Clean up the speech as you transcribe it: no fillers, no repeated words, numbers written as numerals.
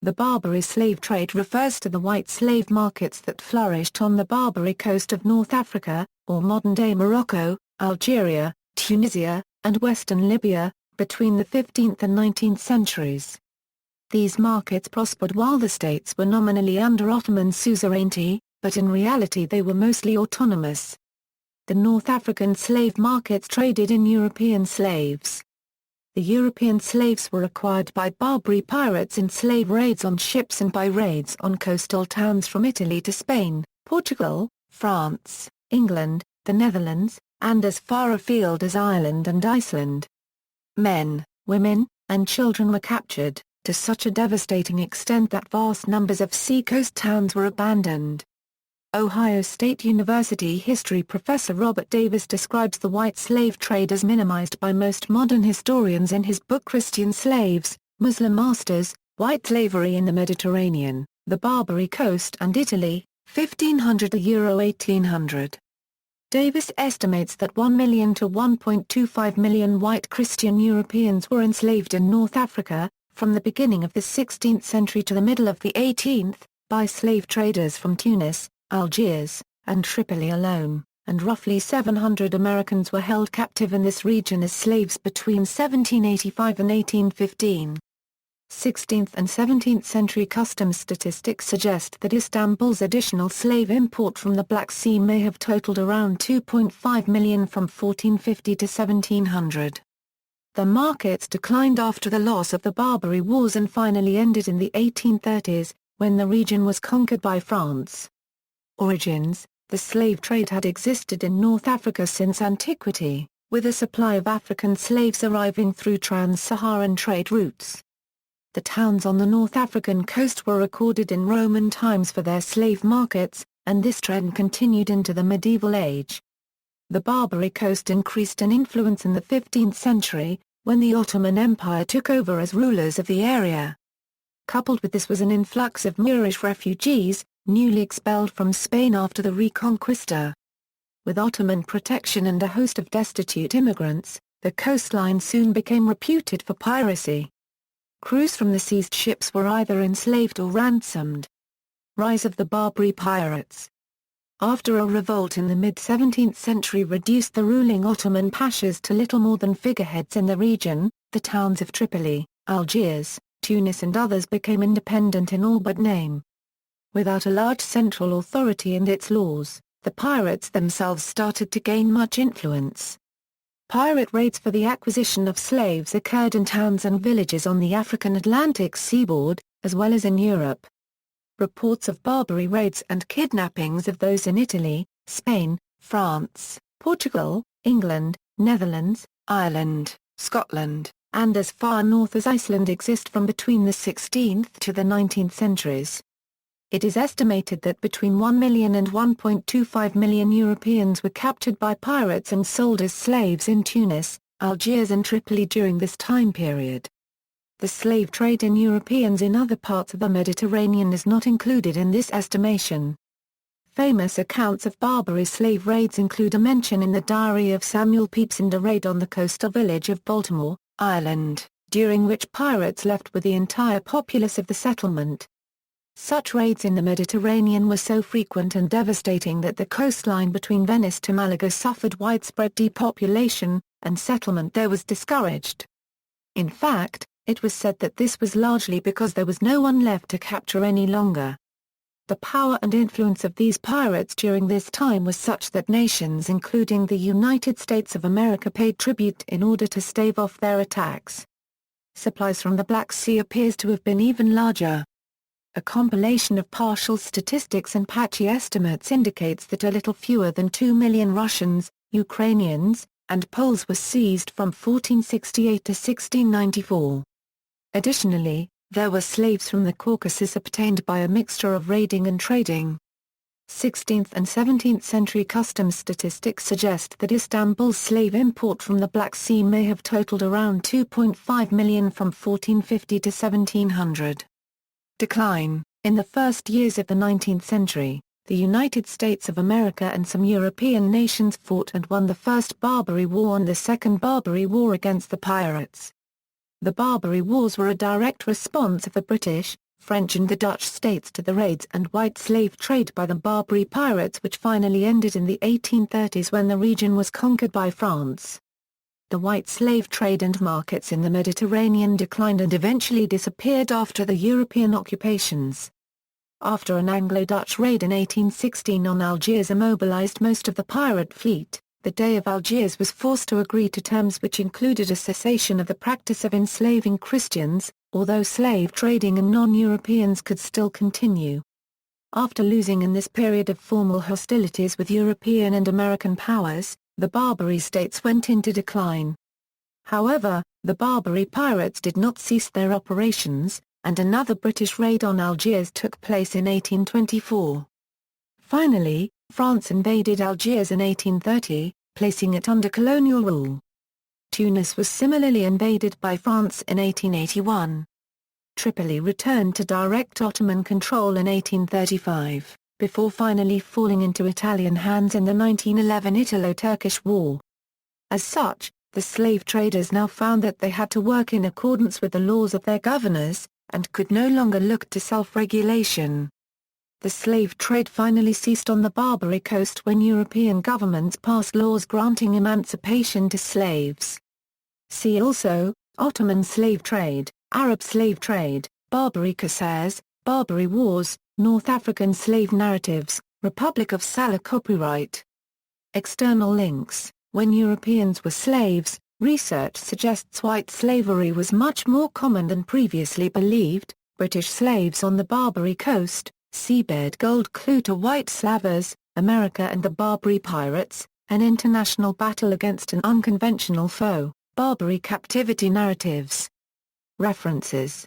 The Barbary slave trade refers to the white slave markets that flourished on the Barbary coast of North Africa, or modern-day Morocco, Algeria, Tunisia, and western Libya, between the 15th and 19th centuries. These markets prospered while the states were nominally under Ottoman suzerainty, but in reality they were mostly autonomous. The North African slave markets traded in European slaves. The European slaves were acquired by Barbary pirates in slave raids on ships and by raids on coastal towns from Italy to Spain, Portugal, France, England, the Netherlands, and as far afield as Ireland and Iceland. Men, women, and children were captured, to such a devastating extent that vast numbers of seacoast towns were abandoned. Ohio State University history professor Robert Davis describes the white slave trade as minimized by most modern historians in his book Christian Slaves, Muslim Masters, White Slavery in the Mediterranean, the Barbary Coast and Italy, 1500 to Euro 1800. Davis estimates that 1 million to 1.25 million white Christian Europeans were enslaved in North Africa, from the beginning of the 16th century to the middle of the 18th, by slave traders from Tunis, Algiers, and Tripoli alone, and roughly 700 Americans were held captive in this region as slaves between 1785 and 1815. 16th and 17th century customs statistics suggest that Istanbul's additional slave import from the Black Sea may have totaled around 2.5 million from 1450 to 1700. The markets declined after the loss of the Barbary Wars and finally ended in the 1830s, when the region was conquered by France. Origins: the slave trade had existed in North Africa since antiquity, with a supply of African slaves arriving through trans-Saharan trade routes. The towns on the North African coast were recorded in Roman times for their slave markets, and this trend continued into the medieval age. The Barbary coast increased in influence in the 15th century, when the Ottoman Empire took over as rulers of the area. Coupled with this was an influx of Moorish refugees, newly expelled from Spain after the Reconquista. With Ottoman protection and a host of destitute immigrants, the coastline soon became reputed for piracy. Crews from the seized ships were either enslaved or ransomed. Rise of the Barbary pirates. After a revolt in the mid-17th century reduced the ruling Ottoman pashas to little more than figureheads in the region, the towns of Tripoli, Algiers, Tunis and others became independent in all but name. Without a large central authority and its laws, the pirates themselves started to gain much influence. Pirate raids for the acquisition of slaves occurred in towns and villages on the African Atlantic seaboard, as well as in Europe. Reports of Barbary raids and kidnappings of those in Italy, Spain, France, Portugal, England, Netherlands, Ireland, Scotland, and as far north as Iceland exist from between the 16th to the 19th centuries. It is estimated that between 1 million and 1.25 million Europeans were captured by pirates and sold as slaves in Tunis, Algiers and Tripoli during this time period. The slave trade in Europeans in other parts of the Mediterranean is not included in this estimation. Famous accounts of Barbary slave raids include a mention in the diary of Samuel Pepys and a raid on the coastal village of Baltimore, Ireland, during which pirates left with the entire populace of the settlement. Such raids in the Mediterranean were so frequent and devastating that the coastline between Venice to Malaga suffered widespread depopulation, and settlement there was discouraged. In fact, it was said that this was largely because there was no one left to capture any longer. The power and influence of these pirates during this time was such that nations including the United States of America paid tribute in order to stave off their attacks. Supplies from the Black Sea appears to have been even larger. A compilation of partial statistics and patchy estimates indicates that a little fewer than 2 million Russians, Ukrainians, and Poles were seized from 1468 to 1694. Additionally, there were slaves from the Caucasus obtained by a mixture of raiding and trading. 16th and 17th century customs statistics suggest that Istanbul's slave import from the Black Sea may have totaled around 2.5 million from 1450 to 1700. Decline. In the first years of the 19th century, the United States of America and some European nations fought and won the First Barbary War and the Second Barbary War against the pirates. The Barbary Wars were a direct response of the British, French and the Dutch states to the raids and white slave trade by the Barbary pirates, which finally ended in the 1830s when the region was conquered by France. The white slave trade and markets in the Mediterranean declined and eventually disappeared after the European occupations. After an Anglo-Dutch raid in 1816 on Algiers immobilized most of the pirate fleet, the Dey of Algiers was forced to agree to terms which included a cessation of the practice of enslaving Christians, although slave trading and non-Europeans could still continue. After losing in this period of formal hostilities with European and American powers, the Barbary states went into decline. However, the Barbary pirates did not cease their operations, and another British raid on Algiers took place in 1824. Finally, France invaded Algiers in 1830, placing it under colonial rule. Tunis was similarly invaded by France in 1881. Tripoli returned to direct Ottoman control in 1835, before finally falling into Italian hands in the 1911 Italo-Turkish War. As such, the slave traders now found that they had to work in accordance with the laws of their governors, and could no longer look to self-regulation. The slave trade finally ceased on the Barbary Coast when European governments passed laws granting emancipation to slaves. See also, Ottoman slave trade, Arab slave trade, Barbary Corsairs, Barbary Wars, North African slave narratives, Republic of Salah copyright. External links. When Europeans were slaves, research suggests white slavery was much more common than previously believed. British slaves on the Barbary Coast, seabed gold clue to white slavers, America and the Barbary pirates, an international battle against an unconventional foe, Barbary captivity narratives. References